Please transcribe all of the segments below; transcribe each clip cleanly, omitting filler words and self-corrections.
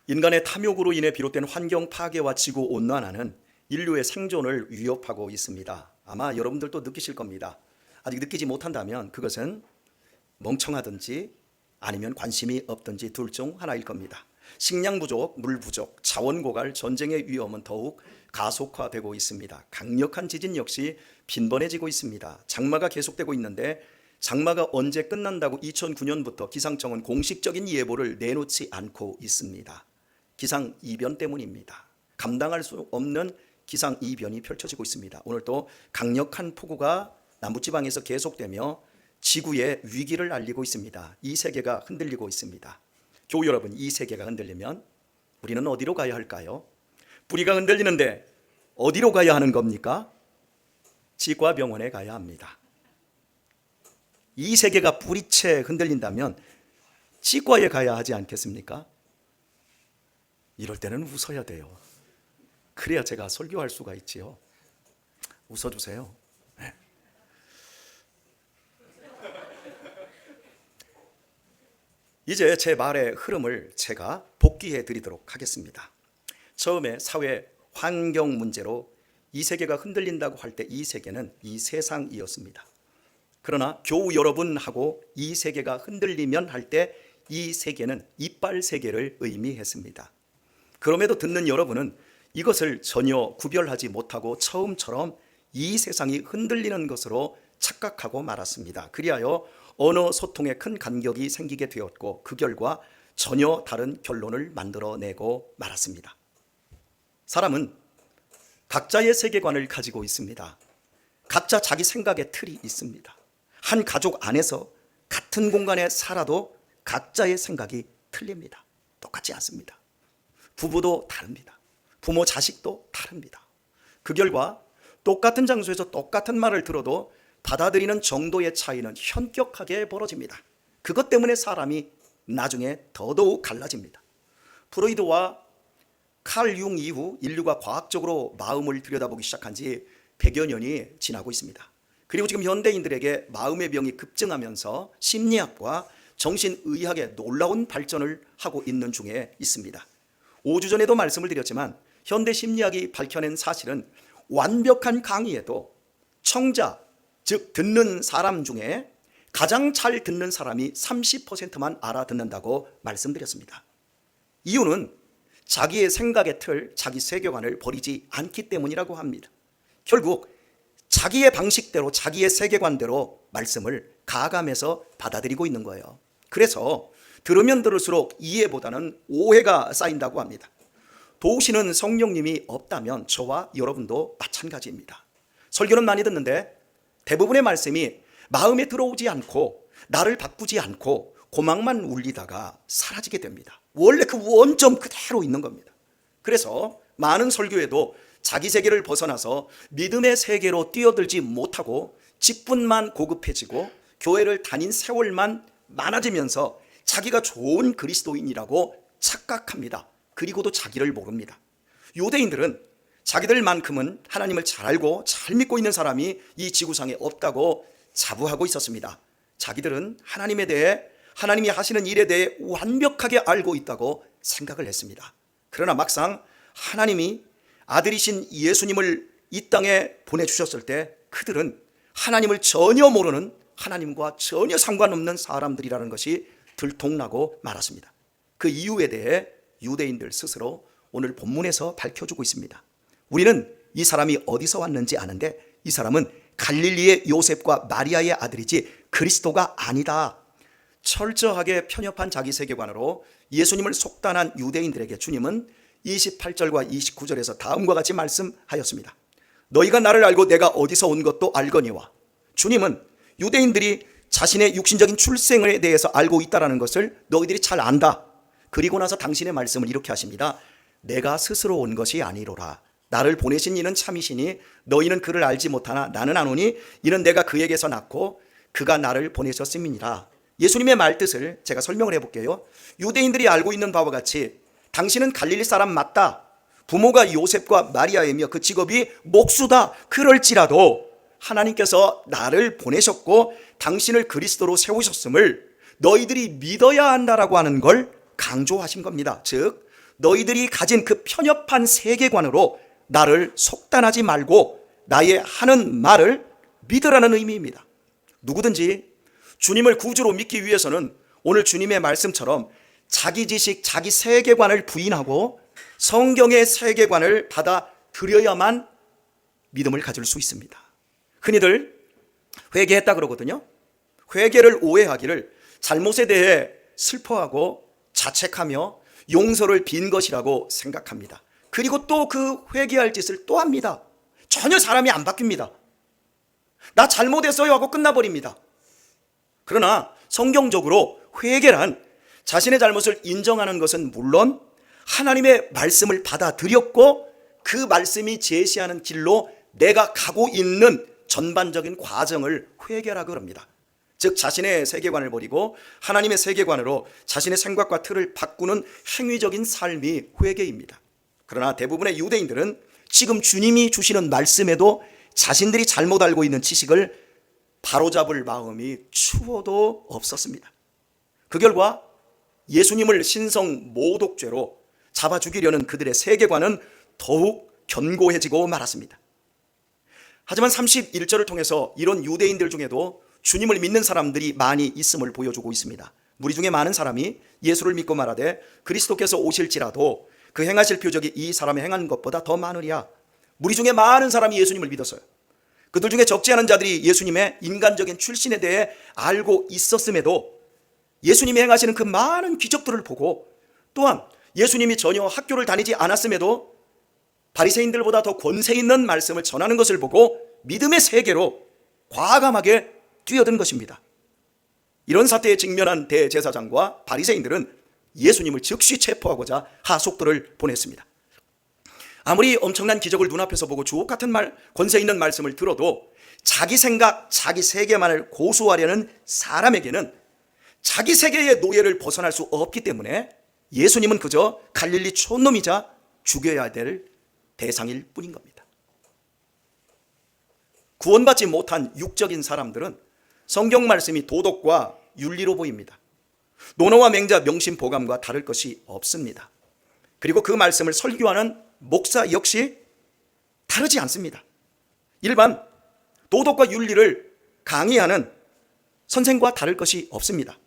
인간의 탐욕으로 인해 비롯된 환경 파괴와 지구 온난화는 인류의 생존을 위협하고 있습니다. 아마 여러분들도 느끼실 겁니다. 아직 느끼지 못한다면 그것은 멍청하든지 아니면 관심이 없든지 둘 중 하나일 겁니다. 식량 부족, 물 부족, 자원 고갈, 전쟁의 위험은 더욱 가속화되고 있습니다. 강력한 지진 역시 빈번해지고 있습니다. 장마가 계속되고 있는데 장마가 언제 끝난다고 2009년부터 기상청은 공식적인 예보를 내놓지 않고 있습니다. 기상 이변 때문입니다. 감당할 수 없는 기상 이변이 펼쳐지고 있습니다. 오늘 또 강력한 폭우가 남부지방에서 계속되며 지구의 위기를 알리고 있습니다. 이 세계가 흔들리고 있습니다. 교우 여러분, 이 세계가 흔들리면 우리는 어디로 가야 할까요? 뿌리가 흔들리는데 어디로 가야 하는 겁니까? 치과병원에 가야 합니다. 이 세계가 뿌리채 흔들린다면 치과에 가야 하지 않겠습니까? 이럴 때는 웃어야 돼요. 그래야 제가 설교할 수가 있지요. 웃어주세요. 네. 이제 제 말의 흐름을 제가 복귀해 드리도록 하겠습니다. 처음에 사회 환경 문제로 이 세계가 흔들린다고 할 때 이 세계는 이 세상이었습니다. 그러나 교우 여러분하고 이 세계가 흔들리면 할 때 이 세계는 이빨 세계를 의미했습니다. 그럼에도 듣는 여러분은 이것을 전혀 구별하지 못하고 처음처럼 이 세상이 흔들리는 것으로 착각하고 말았습니다. 그리하여 언어 소통에 큰 간격이 생기게 되었고 그 결과 전혀 다른 결론을 만들어내고 말았습니다. 사람은 각자의 세계관을 가지고 있습니다. 각자 자기 생각의 틀이 있습니다. 한 가족 안에서 같은 공간에 살아도 각자의 생각이 틀립니다. 똑같지 않습니다. 부부도 다릅니다. 부모 자식도 다릅니다. 그 결과 똑같은 장소에서 똑같은 말을 들어도 받아들이는 정도의 차이는 현격하게 벌어집니다. 그것 때문에 사람이 나중에 더더욱 갈라집니다. 프로이드와 칼 융 이후 인류가 과학적으로 마음을 들여다보기 시작한 지 100여 년이 지나고 있습니다. 그리고 지금 현대인들에게 마음의 병이 급증하면서 심리학과 정신의학의 놀라운 발전을 하고 있는 중에 있습니다. 5주 전에도 말씀을 드렸지만 현대 심리학이 밝혀낸 사실은 완벽한 강의에도 청자, 즉 듣는 사람 중에 가장 잘 듣는 사람이 30%만 알아듣는다고 말씀드렸습니다. 이유는 자기의 생각의 틀, 자기 세계관을 버리지 않기 때문이라고 합니다. 결국 자기의 방식대로, 자기의 세계관대로 말씀을 가감해서 받아들이고 있는 거예요. 그래서 들으면 들을수록 이해보다는 오해가 쌓인다고 합니다. 도우시는 성령님이 없다면 저와 여러분도 마찬가지입니다. 설교는 많이 듣는데 대부분의 말씀이 마음에 들어오지 않고 나를 바꾸지 않고 고막만 울리다가 사라지게 됩니다. 원래 그 원점 그대로 있는 겁니다. 그래서 많은 설교에도 자기 세계를 벗어나서 믿음의 세계로 뛰어들지 못하고 직분만 고급해지고 교회를 다닌 세월만 많아지면서 자기가 좋은 그리스도인이라고 착각합니다. 그리고도 자기를 모릅니다. 유대인들은 자기들만큼은 하나님을 잘 알고 잘 믿고 있는 사람이 이 지구상에 없다고 자부하고 있었습니다. 자기들은 하나님에 대해, 하나님이 하시는 일에 대해 완벽하게 알고 있다고 생각을 했습니다. 그러나 막상 하나님이 아들이신 예수님을 이 땅에 보내주셨을 때 그들은 하나님을 전혀 모르는, 하나님과 전혀 상관없는 사람들이라는 것이 들통나고 말았습니다. 그 이유에 대해 유대인들 스스로 오늘 본문에서 밝혀주고 있습니다. 우리는 이 사람이 어디서 왔는지 아는데 이 사람은 갈릴리의 요셉과 마리아의 아들이지 그리스도가 아니다. 철저하게 편협한 자기 세계관으로 예수님을 속단한 유대인들에게 주님은 28절과 29절에서 다음과 같이 말씀하였습니다. 너희가 나를 알고 내가 어디서 온 것도 알거니와. 주님은 유대인들이 자신의 육신적인 출생에 대해서 알고 있다는 것을 너희들이 잘 안다. 그리고 나서 당신의 말씀을 이렇게 하십니다. 내가 스스로 온 것이 아니로라. 나를 보내신 이는 참이시니 너희는 그를 알지 못하나 나는 아노니 이는 내가 그에게서 낳고 그가 나를 보내셨음이니라. 예수님의 말뜻을 제가 설명을 해볼게요. 유대인들이 알고 있는 바와 같이 당신은 갈릴리 사람 맞다. 부모가 요셉과 마리아이며 그 직업이 목수다. 그럴지라도 하나님께서 나를 보내셨고 당신을 그리스도로 세우셨음을 너희들이 믿어야 한다라고 하는 걸 강조하신 겁니다. 즉 너희들이 가진 그 편협한 세계관으로 나를 속단하지 말고 나의 하는 말을 믿으라는 의미입니다. 누구든지 주님을 구주로 믿기 위해서는 오늘 주님의 말씀처럼 자기 지식, 자기 세계관을 부인하고 성경의 세계관을 받아들여야만 믿음을 가질 수 있습니다. 흔히들 회개했다 그러거든요. 회개를 오해하기를 잘못에 대해 슬퍼하고 자책하며 용서를 빈 것이라고 생각합니다. 그리고 또 그 회개할 짓을 또 합니다. 전혀 사람이 안 바뀝니다. 나 잘못했어요 하고 끝나버립니다. 그러나 성경적으로 회개란 자신의 잘못을 인정하는 것은 물론 하나님의 말씀을 받아들였고 그 말씀이 제시하는 길로 내가 가고 있는 전반적인 과정을 회개라고 합니다. 즉 자신의 세계관을 버리고 하나님의 세계관으로 자신의 생각과 틀을 바꾸는 행위적인 삶이 회개입니다. 그러나 대부분의 유대인들은 지금 주님이 주시는 말씀에도 자신들이 잘못 알고 있는 지식을 바로잡을 마음이 추워도 없었습니다. 그 결과 예수님을 신성 모독죄로 잡아 죽이려는 그들의 세계관은 더욱 견고해지고 말았습니다. 하지만 31절을 통해서 이런 유대인들 중에도 주님을 믿는 사람들이 많이 있음을 보여주고 있습니다. 무리 중에 많은 사람이 예수를 믿고 말하되 그리스도께서 오실지라도 그 행하실 표적이 이 사람이 행한 것보다 더 많으리야. 무리 중에 많은 사람이 예수님을 믿었어요. 그들 중에 적지 않은 자들이 예수님의 인간적인 출신에 대해 알고 있었음에도 예수님이 행하시는 그 많은 기적들을 보고 또한 예수님이 전혀 학교를 다니지 않았음에도 바리새인들보다 더 권세 있는 말씀을 전하는 것을 보고 믿음의 세계로 과감하게 뛰어든 것입니다. 이런 사태에 직면한 대제사장과 바리새인들은 예수님을 즉시 체포하고자 하속도를 보냈습니다. 아무리 엄청난 기적을 눈앞에서 보고 주옥 같은 권세 있는 말씀을 들어도 자기 생각, 자기 세계만을 고수하려는 사람에게는 자기 세계의 노예를 벗어날 수 없기 때문에 예수님은 그저 갈릴리 촌놈이자 죽여야 될 대상일 뿐인 겁니다. 구원받지 못한 육적인 사람들은 성경 말씀이 도덕과 윤리로 보입니다. 논어와 맹자, 명심, 보감과 다를 것이 없습니다. 그리고 그 말씀을 설교하는 목사 역시 다르지 않습니다. 일반 도덕과 윤리를 강의하는 선생과 다를 것이 없습니다.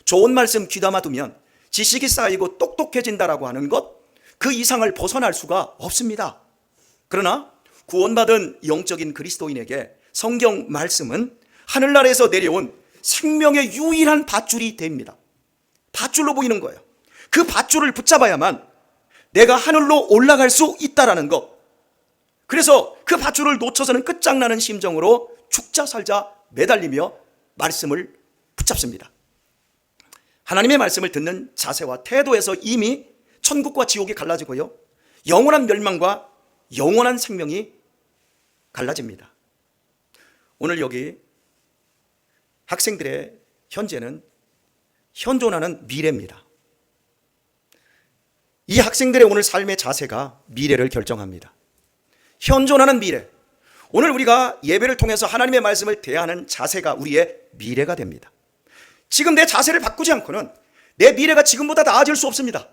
좋은 말씀 귀담아 두면 지식이 쌓이고 똑똑해진다라고 하는 것, 그 이상을 벗어날 수가 없습니다. 그러나 구원받은 영적인 그리스도인에게 성경 말씀은 하늘나라에서 내려온 생명의 유일한 밧줄이 됩니다. 밧줄로 보이는 거예요. 그 밧줄을 붙잡아야만 내가 하늘로 올라갈 수 있다라는 것. 그래서 그 밧줄을 놓쳐서는 끝장나는 심정으로 죽자 살자 매달리며 말씀을 붙잡습니다. 하나님의 말씀을 듣는 자세와 태도에서 이미 천국과 지옥이 갈라지고요, 영원한 멸망과 영원한 생명이 갈라집니다. 오늘 여기 학생들의 현재는 현존하는 미래입니다. 이 학생들의 오늘 삶의 자세가 미래를 결정합니다. 현존하는 미래. 오늘 우리가 예배를 통해서 하나님의 말씀을 대하는 자세가 우리의 미래가 됩니다. 지금 내 자세를 바꾸지 않고는 내 미래가 지금보다 나아질 수 없습니다.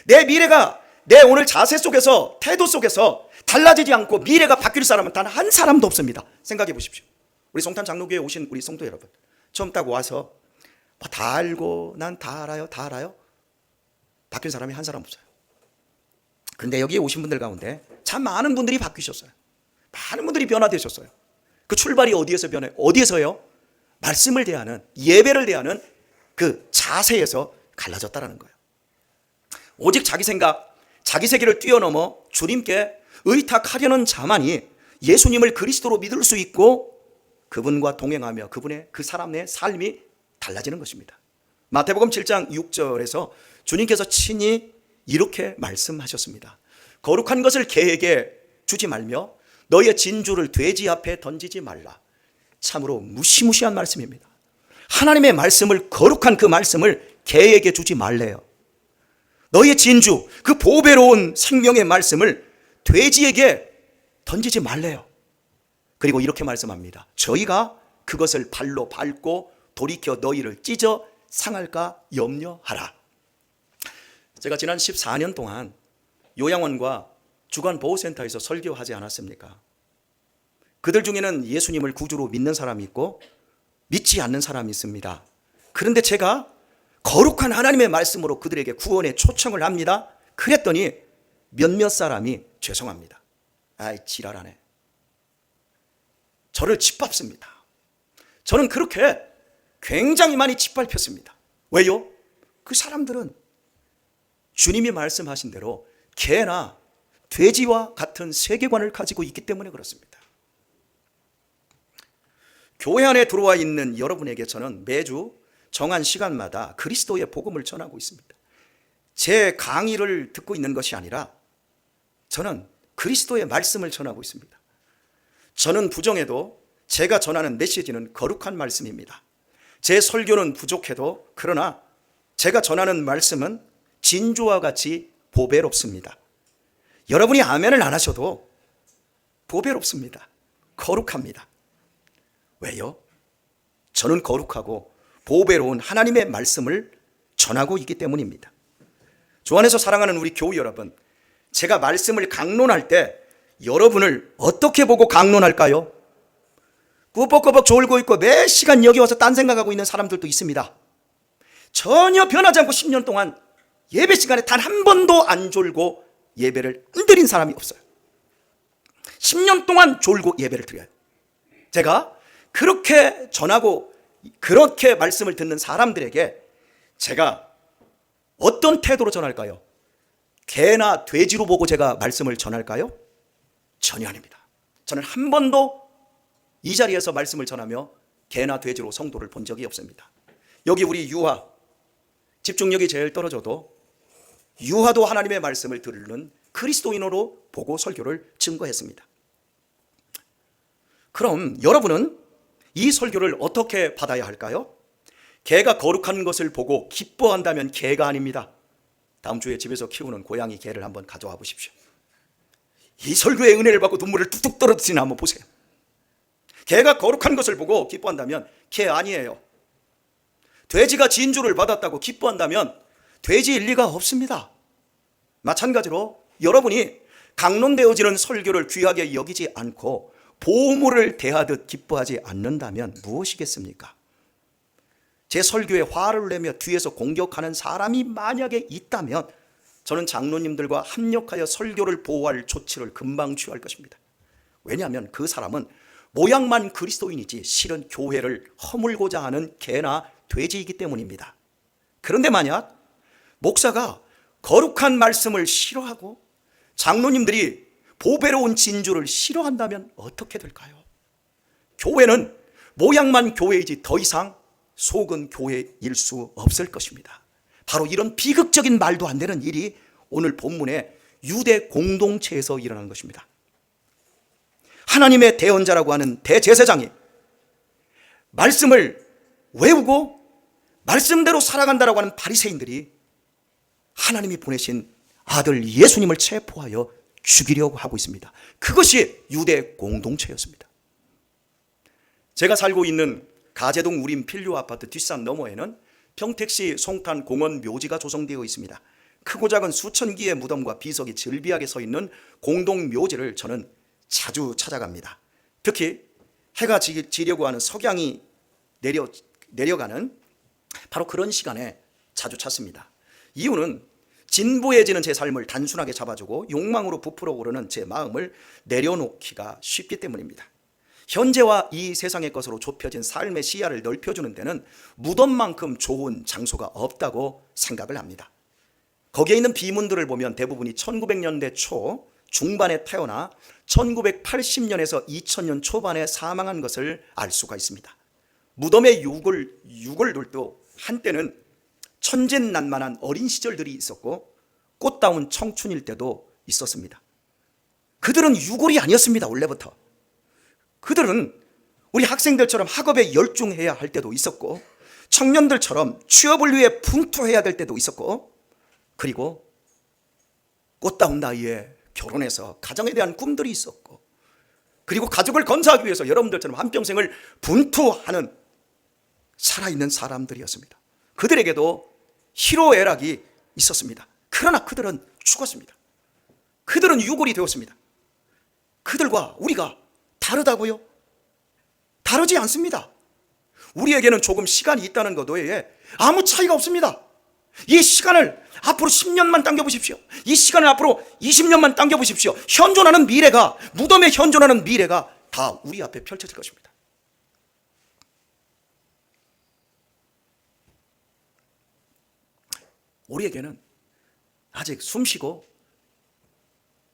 내 미래가 내 오늘 자세 속에서, 태도 속에서 달라지지 않고 미래가 바뀔 사람은 단 한 사람도 없습니다. 생각해 보십시오. 우리 송탄 장로교에 오신 우리 성도 여러분, 처음 딱 와서 다 알고 난 다 알아요, 다 알아요, 바뀐 사람이 한 사람 없어요. 그런데 여기에 오신 분들 가운데 참 많은 분들이 바뀌셨어요. 많은 분들이 변화되셨어요. 그 출발이 어디에서 변해요? 어디에서요? 말씀을 대하는, 예배를 대하는 그 자세에서 갈라졌다라는 거예요. 오직 자기 생각, 자기 세계를 뛰어넘어 주님께 의탁하려는 자만이 예수님을 그리스도로 믿을 수 있고 그분과 동행하며 그분의 그 사람의 삶이 달라지는 것입니다. 마태복음 7장 6절에서 주님께서 친히 이렇게 말씀하셨습니다. 거룩한 것을 개에게 주지 말며 너의 진주를 돼지 앞에 던지지 말라. 참으로 무시무시한 말씀입니다. 하나님의 말씀을, 거룩한 그 말씀을 개에게 주지 말래요. 너의 진주, 그 보배로운 생명의 말씀을 돼지에게 던지지 말래요. 그리고 이렇게 말씀합니다. 저희가 그것을 발로 밟고 돌이켜 너희를 찢어 상할까 염려하라. 제가 지난 14년 동안 요양원과 주간보호센터에서 설교하지 않았습니까? 그들 중에는 예수님을 구주로 믿는 사람이 있고 믿지 않는 사람이 있습니다. 그런데 제가 거룩한 하나님의 말씀으로 그들에게 구원의 초청을 합니다. 그랬더니 몇몇 사람이 죄송합니다, 아이 지랄하네, 저를 짓밟습니다. 저는 그렇게 굉장히 많이 짓밟혔습니다. 왜요? 그 사람들은 주님이 말씀하신 대로 개나 돼지와 같은 세계관을 가지고 있기 때문에 그렇습니다. 교회 안에 들어와 있는 여러분에게 저는 매주 정한 시간마다 그리스도의 복음을 전하고 있습니다. 제 강의를 듣고 있는 것이 아니라 저는 그리스도의 말씀을 전하고 있습니다. 저는 부정해도 제가 전하는 메시지는 거룩한 말씀입니다. 제 설교는 부족해도 그러나 제가 전하는 말씀은 진주와 같이 보배롭습니다. 여러분이 아멘을 안 하셔도 보배롭습니다. 거룩합니다. 왜요? 저는 거룩하고 보배로운 하나님의 말씀을 전하고 있기 때문입니다. 주 안에서 사랑하는 우리 교우 여러분, 제가 말씀을 강론할 때 여러분을 어떻게 보고 강론할까요? 꾸벅꾸벅 졸고 있고 매 시간 여기 와서 딴 생각하고 있는 사람들도 있습니다. 전혀 변하지 않고 10년 동안 예배 시간에 단 한 번도 안 졸고 예배를 흔들린 사람이 없어요. 10년 동안 졸고 예배를 드려요. 제가 그렇게 전하고 그렇게 말씀을 듣는 사람들에게 제가 어떤 태도로 전할까요? 개나 돼지로 보고 제가 말씀을 전할까요? 전혀 아닙니다. 저는 한 번도 이 자리에서 말씀을 전하며 개나 돼지로 성도를 본 적이 없습니다. 여기 우리 유아, 집중력이 제일 떨어져도 유아도 하나님의 말씀을 들은 그리스도인으로 보고 설교를 증거했습니다. 그럼 여러분은 이 설교를 어떻게 받아야 할까요? 개가 거룩한 것을 보고 기뻐한다면 개가 아닙니다. 다음 주에 집에서 키우는 고양이 개를 한번 가져와 보십시오. 이 설교의 은혜를 받고 눈물을 뚝뚝 떨어뜨리나 한번 보세요. 개가 거룩한 것을 보고 기뻐한다면 개 아니에요. 돼지가 진주를 받았다고 기뻐한다면 돼지일 리가 없습니다. 마찬가지로 여러분이 강론되어지는 설교를 귀하게 여기지 않고 보물을 대하듯 기뻐하지 않는다면 무엇이겠습니까? 제 설교에 화를 내며 뒤에서 공격하는 사람이 만약에 있다면 저는 장로님들과 합력하여 설교를 보호할 조치를 금방 취할 것입니다. 왜냐하면 그 사람은 모양만 그리스도인이지 실은 교회를 허물고자 하는 개나 돼지이기 때문입니다. 그런데 만약 목사가 거룩한 말씀을 싫어하고 장로님들이 보배로운 진주를 싫어한다면 어떻게 될까요? 교회는 모양만 교회이지 더 이상 속은 교회일 수 없을 것입니다. 바로 이런 비극적인 말도 안 되는 일이 오늘 본문의 유대 공동체에서 일어난 것입니다. 하나님의 대언자라고 하는 대제사장이 말씀을 외우고 말씀대로 살아간다라고 하는 바리새인들이 하나님이 보내신 아들 예수님을 체포하여 죽이려고 하고 있습니다. 그것이 유대 공동체였습니다. 제가 살고 있는 가재동 우림 필류 아파트 뒷산 너머에는 평택시 송탄 공원 묘지가 조성되어 있습니다. 크고 작은 수천 기의 무덤과 비석이 즐비하게 서 있는 공동 묘지를 저는 자주 찾아갑니다. 특히 해가 지려고 하는 석양이 내려가는 바로 그런 시간에 자주 찾습니다. 이유는 진부해지는 제 삶을 단순하게 잡아주고 욕망으로 부풀어 오르는 제 마음을 내려놓기가 쉽기 때문입니다. 현재와 이 세상의 것으로 좁혀진 삶의 시야를 넓혀주는 데는 무덤만큼 좋은 장소가 없다고 생각을 합니다. 거기에 있는 비문들을 보면 대부분이 1900년대 초 중반에 태어나 1980년에서 2000년 초반에 사망한 것을 알 수가 있습니다. 무덤의 유골들도 한때는 천진난만한 어린 시절들이 있었고 꽃다운 청춘일 때도 있었습니다. 그들은 유골이 아니었습니다. 원래부터. 그들은 우리 학생들처럼 학업에 열중해야 할 때도 있었고 청년들처럼 취업을 위해 분투해야 될 때도 있었고 그리고 꽃다운 나이에 결혼해서 가정에 대한 꿈들이 있었고 그리고 가족을 건사하기 위해서 여러분들처럼 한평생을 분투하는 살아있는 사람들이었습니다. 그들에게도 희로애락이 있었습니다. 그러나 그들은 죽었습니다. 그들은 유골이 되었습니다. 그들과 우리가 다르다고요? 다르지 않습니다. 우리에게는 조금 시간이 있다는 것 외에 아무 차이가 없습니다. 이 시간을 앞으로 10년만 당겨보십시오. 이 시간을 앞으로 20년만 당겨보십시오. 현존하는 미래가, 무덤에 현존하는 미래가 다 우리 앞에 펼쳐질 것입니다. 우리에게는 아직 숨쉬고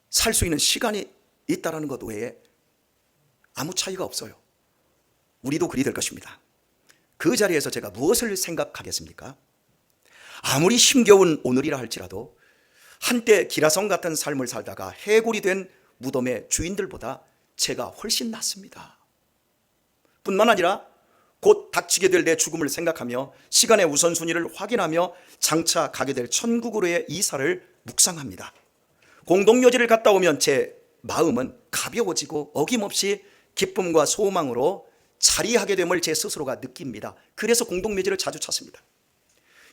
살 수 있는 시간이 있다는 것 외에 아무 차이가 없어요. 우리도 그리 될 것입니다. 그 자리에서 제가 무엇을 생각하겠습니까? 아무리 힘겨운 오늘이라 할지라도 한때 기라성 같은 삶을 살다가 해골이 된 무덤의 주인들보다 제가 훨씬 낫습니다. 뿐만 아니라 곧 닥치게 될 내 죽음을 생각하며 시간의 우선순위를 확인하며 장차 가게 될 천국으로의 이사를 묵상합니다. 공동묘지를 갔다 오면 제 마음은 가벼워지고 어김없이 기쁨과 소망으로 자리하게 됨을 제 스스로가 느낍니다. 그래서 공동묘지를 자주 찾습니다.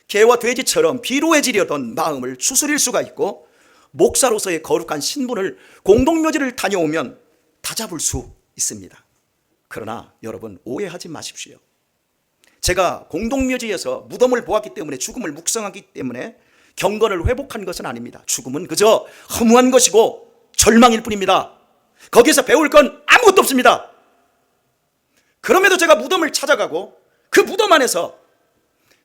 개와 돼지처럼 비루해지려던 마음을 추스릴 수가 있고 목사로서의 거룩한 신분을 공동묘지를 다녀오면 다잡을 수 있습니다. 그러나 여러분 오해하지 마십시오. 제가 공동묘지에서 무덤을 보았기 때문에 죽음을 묵상하기 때문에 경건을 회복한 것은 아닙니다. 죽음은 그저 허무한 것이고 절망일 뿐입니다. 거기서 배울 건 아무것도 없습니다. 그럼에도 제가 무덤을 찾아가고 그 무덤 안에서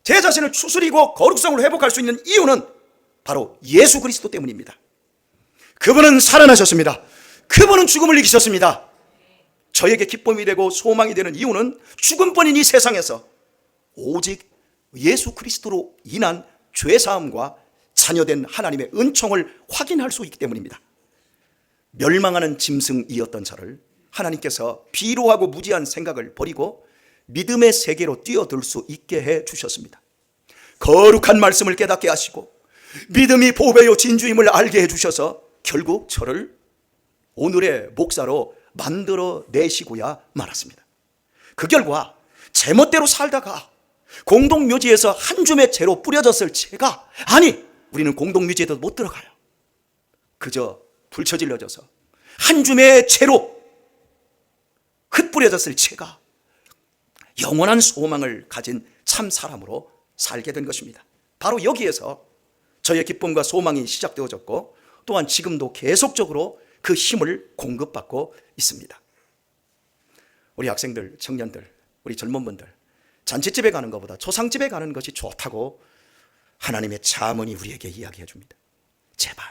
제 자신을 추스리고 거룩성을 회복할 수 있는 이유는 바로 예수 그리스도 때문입니다. 그분은 살아나셨습니다. 그분은 죽음을 이기셨습니다. 저에게 기쁨이 되고 소망이 되는 이유는 죽음뿐인 이 세상에서 오직 예수 그리스도로 인한 죄사함과 자녀된 하나님의 은총을 확인할 수 있기 때문입니다. 멸망하는 짐승이었던 저를 하나님께서 비루하고 무지한 생각을 버리고 믿음의 세계로 뛰어들 수 있게 해 주셨습니다. 거룩한 말씀을 깨닫게 하시고 믿음이 보배요 진주임을 알게 해 주셔서 결국 저를 오늘의 목사로 만들어 내시고야 말았습니다. 그 결과 제멋대로 살다가 공동묘지에서 한 줌의 재로 뿌려졌을 제가, 아니 우리는 공동묘지에도 못 들어가요. 그저 불처질러져서 한 줌의 재로 흩뿌려졌을 제가 영원한 소망을 가진 참 사람으로 살게 된 것입니다. 바로 여기에서 저의 기쁨과 소망이 시작되어졌고 또한 지금도 계속적으로 그 힘을 공급받고 있습니다. 우리 학생들, 청년들, 우리 젊은 분들, 잔치집에 가는 것보다 초상집에 가는 것이 좋다고 하나님의 자문이 우리에게 이야기해 줍니다. 제발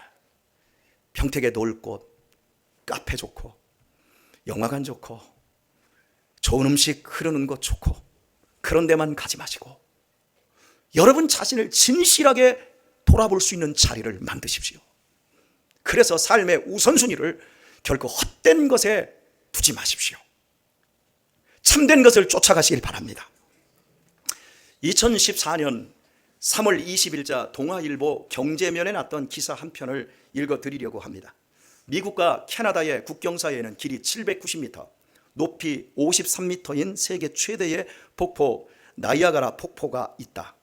평택에 놀 곳, 카페 좋고 영화관 좋고 좋은 음식 흐르는 곳 좋고 그런 데만 가지 마시고 여러분 자신을 진실하게 돌아볼 수 있는 자리를 만드십시오. 그래서 삶의 우선순위를 결코 헛된 것에 두지 마십시오. 참된 것을 쫓아가시길 바랍니다. 2014년 3월 20일자 동아일보 경제면에 났던 기사 한 편을 읽어드리려고 합니다. 미국과 캐나다의 국경 사이에는 길이 790m, 높이 53m인 세계 최대의 폭포 나이아가라 폭포가 있다.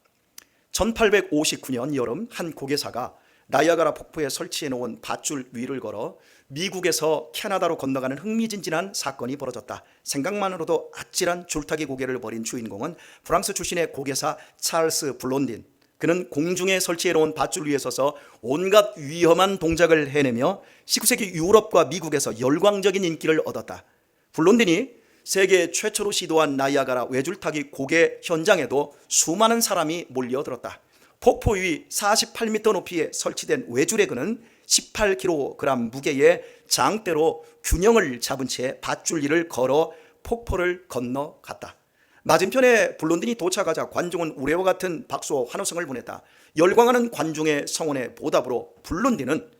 1859년 여름 한 고개사가 나이아가라 폭포에 설치해 놓은 밧줄 위를 걸어 미국에서 캐나다로 건너가는 흥미진진한 사건이 벌어졌다. 생각만으로도 아찔한 줄타기 고개를 벌인 주인공은 프랑스 출신의 고개사 찰스 블론딘. 그는 공중에 설치해 놓은 밧줄 위에 서서 온갖 위험한 동작을 해내며 19세기 유럽과 미국에서 열광적인 인기를 얻었다. 블론딘이 세계 최초로 시도한 나이아가라 외줄타기 고개 현장에도 수많은 사람이 몰려들었다. 폭포 위 48m 높이에 설치된 외줄에 그는 18kg 무게의 장대로 균형을 잡은 채 밧줄 위를 걸어 폭포를 건너갔다. 맞은편에 블론딘이 도착하자 관중은 우레와 같은 박수와 환호성을 보냈다. 열광하는 관중의 성원의 보답으로 블론딘은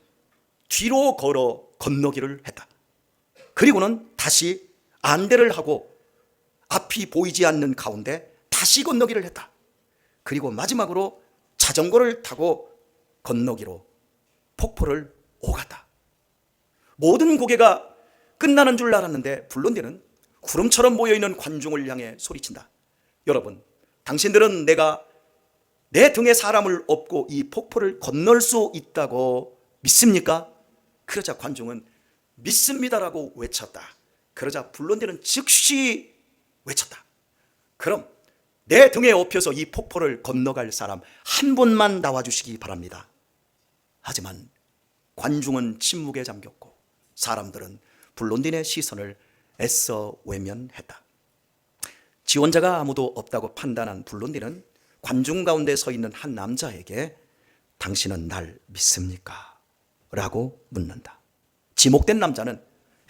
뒤로 걸어 건너기를 했다. 그리고는 다시 안대를 하고 앞이 보이지 않는 가운데 다시 건너기를 했다. 그리고 마지막으로 자전거를 타고 건너기로 폭포를 오갔다. 모든 고개가 끝나는 줄 알았는데 블론딘은 구름처럼 모여있는 관중을 향해 소리친다. 여러분, 당신들은 내가 내 등에 사람을 업고 이 폭포를 건널 수 있다고 믿습니까? 그러자 관중은 믿습니다라고 외쳤다. 그러자 블론디는 즉시 외쳤다. 그럼 내 등에 업혀서 이 폭포를 건너갈 사람 한 분만 나와주시기 바랍니다. 하지만 관중은 침묵에 잠겼고 사람들은 블론딘의 시선을 애써 외면했다. 지원자가 아무도 없다고 판단한 블론딘은 관중 가운데 서 있는 한 남자에게 당신은 날 믿습니까? 라고 묻는다. 지목된 남자는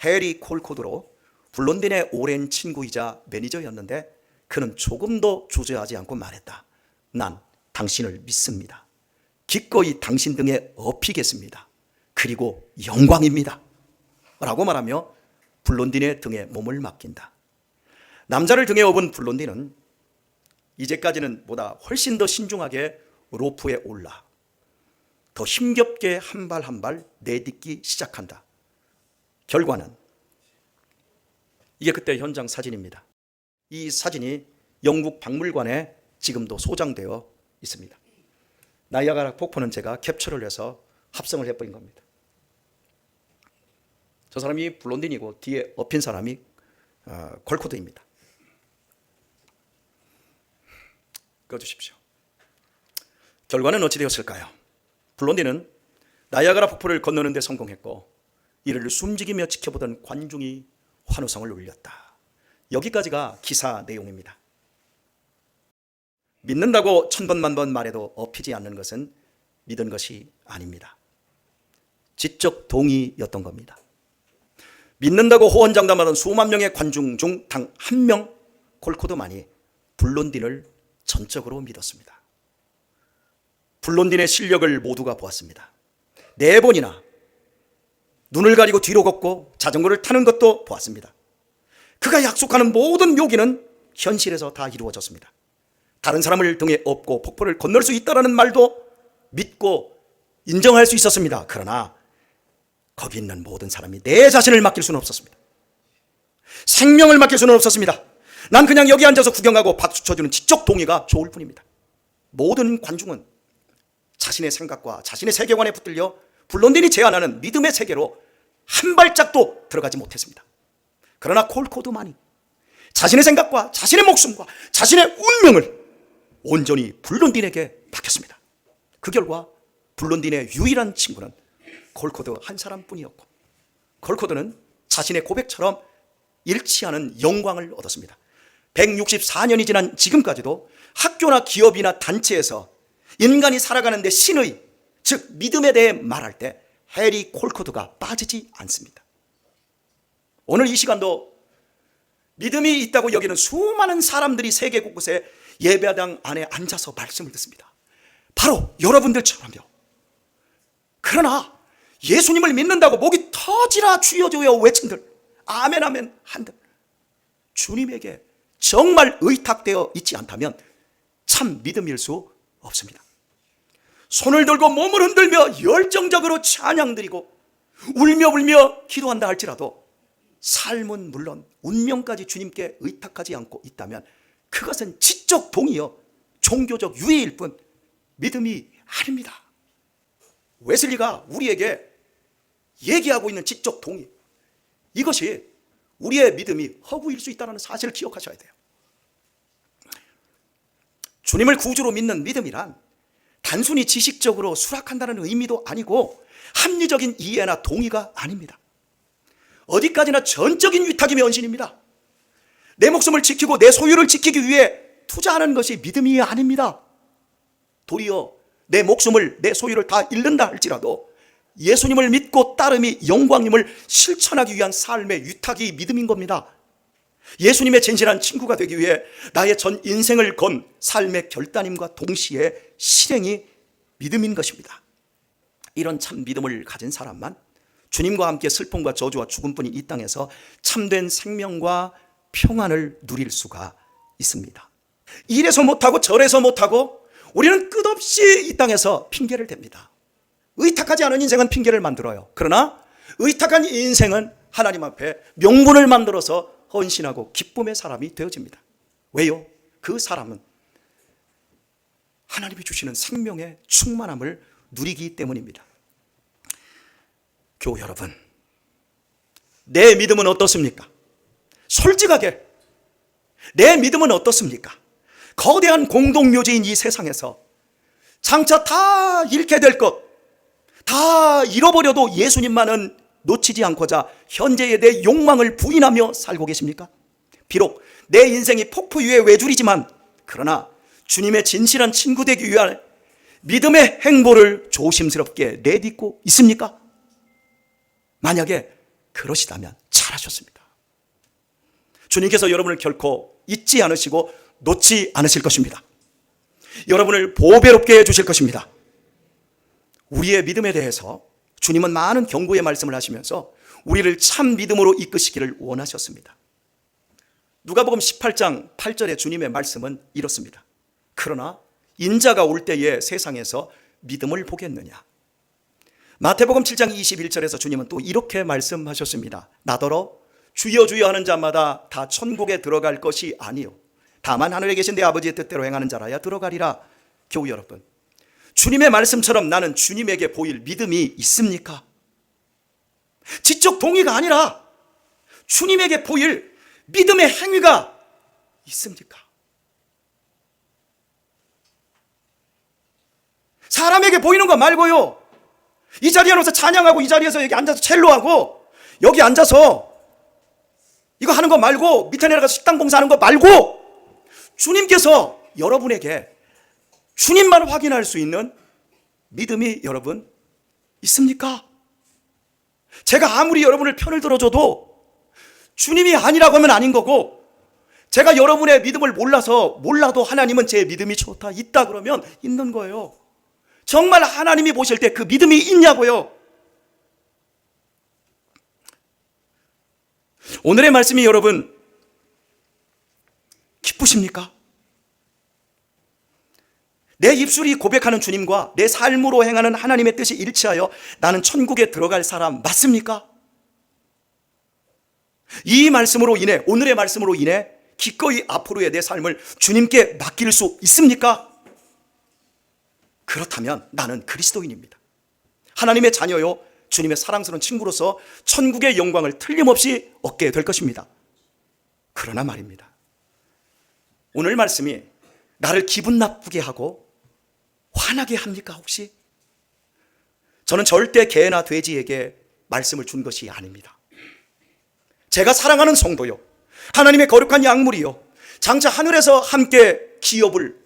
해리 콜코드로 블론딘의 오랜 친구이자 매니저였는데 그는 조금도 주저하지 않고 말했다. 난 당신을 믿습니다. 기꺼이 당신 등에 업히겠습니다. 그리고 영광입니다. 라고 말하며 블론딘의 등에 몸을 맡긴다. 남자를 등에 업은 블론딘은 이제까지는 보다 훨씬 더 신중하게 로프에 올라 더 힘겹게 한 발 한 발 내딛기 시작한다. 결과는 이게 그때 현장 사진입니다. 이 사진이 영국 박물관에 지금도 소장되어 있습니다. 나이아가라 폭포는 제가 캡처를 해서 합성을 해버린 겁니다. 저 사람이 블론딘이고 뒤에 업힌 사람이 콜코드입니다. 꺼주십시오. 결과는 어찌 되었을까요? 블론딘은 나이아가라 폭포를 건너는 데 성공했고 이를 숨지기며 지켜보던 관중이 환호성을 울렸다. 여기까지가 기사 내용입니다. 믿는다고 천번만번 말해도 업히지 않는 것은 믿은 것이 아닙니다. 지적 동의였던 겁니다. 믿는다고 호언장담하던 수만 명의 관중 중 단 한 명 콜코드만이 블론딘을 전적으로 믿었습니다. 블론딘의 실력을 모두가 보았습니다. 4번이나 눈을 가리고 뒤로 걷고 자전거를 타는 것도 보았습니다. 그가 약속하는 모든 묘기는 현실에서 다 이루어졌습니다. 다른 사람을 등에 업고 폭포를 건널 수 있다는 말도 믿고 인정할 수 있었습니다. 그러나 거기 있는 모든 사람이 내 자신을 맡길 수는 없었습니다. 생명을 맡길 수는 없었습니다. 난 그냥 여기 앉아서 구경하고 박수 쳐주는 지적 동의가 좋을 뿐입니다. 모든 관중은 자신의 생각과 자신의 세계관에 붙들려 블론딘이 제안하는 믿음의 세계로 한 발짝도 들어가지 못했습니다. 그러나 콜코드만이 자신의 생각과 자신의 목숨과 자신의 운명을 온전히 블론딘에게 맡겼습니다. 그 결과 블론딘의 유일한 친구는 콜코드 한 사람뿐이었고 콜코드는 자신의 고백처럼 일치하는 영광을 얻었습니다. 164년이 지난 지금까지도 학교나 기업이나 단체에서 인간이 살아가는 데 신의, 즉 믿음에 대해 말할 때 해리 콜코드가 빠지지 않습니다. 오늘 이 시간도 믿음이 있다고 여기는 수많은 사람들이 세계 곳곳에 예배당 안에 앉아서 말씀을 듣습니다. 바로 여러분들처럼요. 그러나 예수님을 믿는다고 목이 터지라 주여주여 외친들, 아멘 아멘 한들 주님에게 정말 의탁되어 있지 않다면 참 믿음일 수 없습니다. 손을 들고 몸을 흔들며 열정적으로 찬양 드리고 울며 기도한다 할지라도 삶은 물론 운명까지 주님께 의탁하지 않고 있다면 그것은 지적 동의요 종교적 유해일 뿐 믿음이 아닙니다. 웨슬리가 우리에게 얘기하고 있는 지적 동의, 이것이 우리의 믿음이 허구일 수 있다는 사실을 기억하셔야 돼요. 주님을 구주로 믿는 믿음이란 단순히 지식적으로 수락한다는 의미도 아니고 합리적인 이해나 동의가 아닙니다. 어디까지나 전적인 위탁이며 헌신입니다. 내 목숨을 지키고 내 소유를 지키기 위해 투자하는 것이 믿음이 아닙니다. 도리어 내 목숨을 내 소유를 다 잃는다 할지라도 예수님을 믿고 따름이 영광임을 실천하기 위한 삶의 위탁이 믿음인 겁니다. 예수님의 진실한 친구가 되기 위해 나의 전 인생을 건 삶의 결단임과 동시에 실행이 믿음인 것입니다. 이런 참 믿음을 가진 사람만 주님과 함께 슬픔과 저주와 죽음뿐인 이 땅에서 참된 생명과 평안을 누릴 수가 있습니다. 이래서 못하고 저래서 못하고 우리는 끝없이 이 땅에서 핑계를 댑니다. 의탁하지 않은 인생은 핑계를 만들어요. 그러나 의탁한 인생은 하나님 앞에 명분을 만들어서 헌신하고 기쁨의 사람이 되어집니다. 왜요? 그 사람은 하나님이 주시는 생명의 충만함을 누리기 때문입니다. 교우 여러분, 내 믿음은 어떻습니까? 솔직하게 내 믿음은 어떻습니까? 거대한 공동묘지인 이 세상에서 장차 다 잃게 될 것, 다 잃어버려도 예수님만은 놓치지 않고자 현재의 내 욕망을 부인하며 살고 계십니까? 비록 내 인생이 폭포 위에 외줄이지만 그러나 주님의 진실한 친구 되기 위한 믿음의 행보를 조심스럽게 내딛고 있습니까? 만약에 그러시다면 잘하셨습니다. 주님께서 여러분을 결코 잊지 않으시고 놓지 않으실 것입니다. 여러분을 보배롭게 해주실 것입니다. 우리의 믿음에 대해서 주님은 많은 경고의 말씀을 하시면서 우리를 참 믿음으로 이끄시기를 원하셨습니다. 누가복음 18장 8절의 주님의 말씀은 이렇습니다. 그러나 인자가 올 때에 세상에서 믿음을 보겠느냐. 마태복음 7장 21절에서 주님은 또 이렇게 말씀하셨습니다. 나더러 주여 주여 하는 자마다 다 천국에 들어갈 것이 아니요 다만 하늘에 계신 내 아버지의 뜻대로 행하는 자라야 들어가리라. 교우 여러분, 주님의 말씀처럼 나는 주님에게 보일 믿음이 있습니까? 지적 동의가 아니라 주님에게 보일 믿음의 행위가 있습니까? 사람에게 보이는 거 말고요, 이 자리에 앉아서 찬양하고 이 자리에서 여기 앉아서 첼로하고 여기 앉아서 이거 하는 거 말고 밑에 내려가서 식당 봉사하는 거 말고 주님께서 여러분에게 주님만 확인할 수 있는 믿음이 여러분 있습니까? 제가 아무리 여러분을 편을 들어줘도 주님이 아니라고 하면 아닌 거고, 제가 여러분의 믿음을 몰라도 하나님은 제 믿음이 좋다, 있다 그러면 있는 거예요. 정말 하나님이 보실 때 그 믿음이 있냐고요. 오늘의 말씀이 여러분 기쁘십니까? 내 입술이 고백하는 주님과 내 삶으로 행하는 하나님의 뜻이 일치하여 나는 천국에 들어갈 사람 맞습니까? 이 말씀으로 인해, 오늘의 말씀으로 인해 기꺼이 앞으로의 내 삶을 주님께 맡길 수 있습니까? 그렇다면 나는 그리스도인입니다. 하나님의 자녀요, 주님의 사랑스러운 친구로서 천국의 영광을 틀림없이 얻게 될 것입니다. 그러나 말입니다, 오늘 말씀이 나를 기분 나쁘게 하고 화나게 합니까 혹시? 저는 절대 개나 돼지에게 말씀을 준 것이 아닙니다. 제가 사랑하는 성도요, 하나님의 거룩한 약물이요, 장차 하늘에서 함께 기업을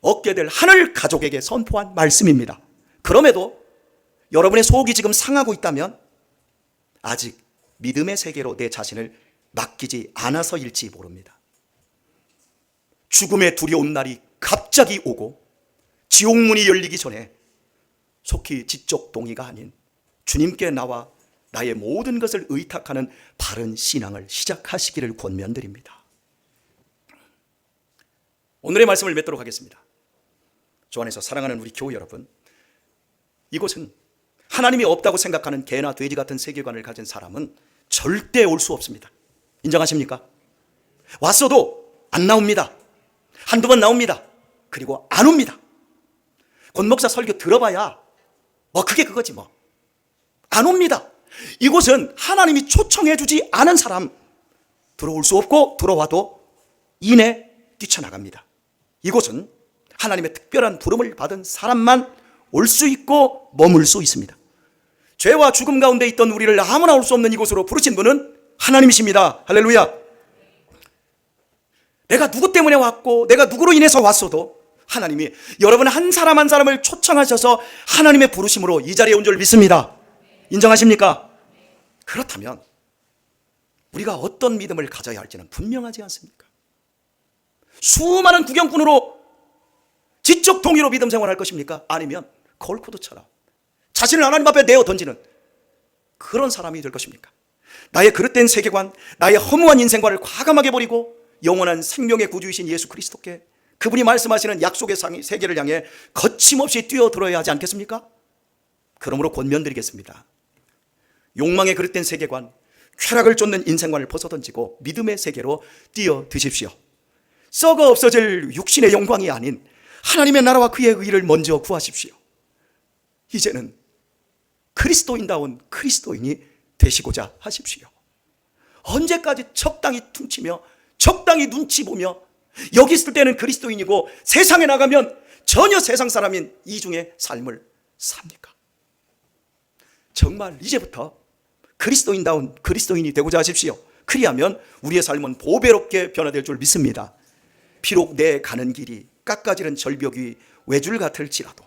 얻게 될 하늘 가족에게 선포한 말씀입니다. 그럼에도 여러분의 속이 지금 상하고 있다면 아직 믿음의 세계로 내 자신을 맡기지 않아서일지 모릅니다. 죽음의 두려운 날이 갑자기 오고 지옥문이 열리기 전에 속히 지적 동의가 아닌 주님께 나와 나의 모든 것을 의탁하는 바른 신앙을 시작하시기를 권면드립니다. 오늘의 말씀을 맺도록 하겠습니다. 주 안에서 사랑하는 우리 교우 여러분, 이곳은 하나님이 없다고 생각하는 개나 돼지 같은 세계관을 가진 사람은 절대 올 수 없습니다. 인정하십니까? 왔어도 안 나옵니다. 한두 번 나옵니다. 그리고 안 옵니다. 권목사 설교 들어봐야 그게 그거지 뭐. 안 옵니다. 이곳은 하나님이 초청해 주지 않은 사람 들어올 수 없고, 들어와도 이내 뛰쳐나갑니다. 이곳은 하나님의 특별한 부름을 받은 사람만 올 수 있고 머물 수 있습니다. 죄와 죽음 가운데 있던 우리를 아무나 올 수 없는 이곳으로 부르신 분은 하나님이십니다. 할렐루야. 내가 누구 때문에 왔고 내가 누구로 인해서 왔어도 하나님이 여러분 한 사람 한 사람을 초청하셔서 하나님의 부르심으로 이 자리에 온 줄 믿습니다. 인정하십니까? 그렇다면 우리가 어떤 믿음을 가져야 할지는 분명하지 않습니까? 수많은 구경꾼으로 지적 동의로 믿음 생활할 것입니까? 아니면 걸코드처럼 자신을 하나님 앞에 내어 던지는 그런 사람이 될 것입니까? 나의 그릇된 세계관, 나의 허무한 인생관을 과감하게 버리고 영원한 생명의 구주이신 예수 그리스도께, 그분이 말씀하시는 약속의 세계를 향해 거침없이 뛰어들어야 하지 않겠습니까? 그러므로 권면드리겠습니다. 욕망의 그릇된 세계관, 쾌락을 쫓는 인생관을 벗어던지고 믿음의 세계로 뛰어드십시오. 썩어 없어질 육신의 영광이 아닌 하나님의 나라와 그의 의를 먼저 구하십시오. 이제는 그리스도인다운 그리스도인이 되시고자 하십시오. 언제까지 적당히 퉁치며 적당히 눈치 보며 여기 있을 때는 그리스도인이고 세상에 나가면 전혀 세상 사람인 이중의 삶을 삽니까? 정말 이제부터 그리스도인다운 그리스도인이 되고자 하십시오. 그리하면 우리의 삶은 보배롭게 변화될 줄 믿습니다. 비록 내 가는 길이 깎아지른 절벽이 외줄 같을지라도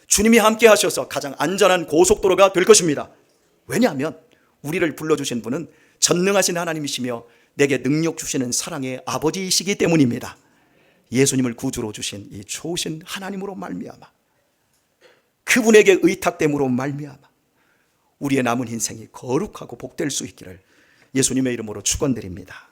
주님이 함께 하셔서 가장 안전한 고속도로가 될 것입니다. 왜냐하면 우리를 불러주신 분은 전능하신 하나님이시며 내게 능력 주시는 사랑의 아버지이시기 때문입니다. 예수님을 구주로 주신 이 좋으신 하나님으로 말미암아, 그분에게 의탁됨으로 말미암아 우리의 남은 인생이 거룩하고 복될 수 있기를 예수님의 이름으로 축원드립니다.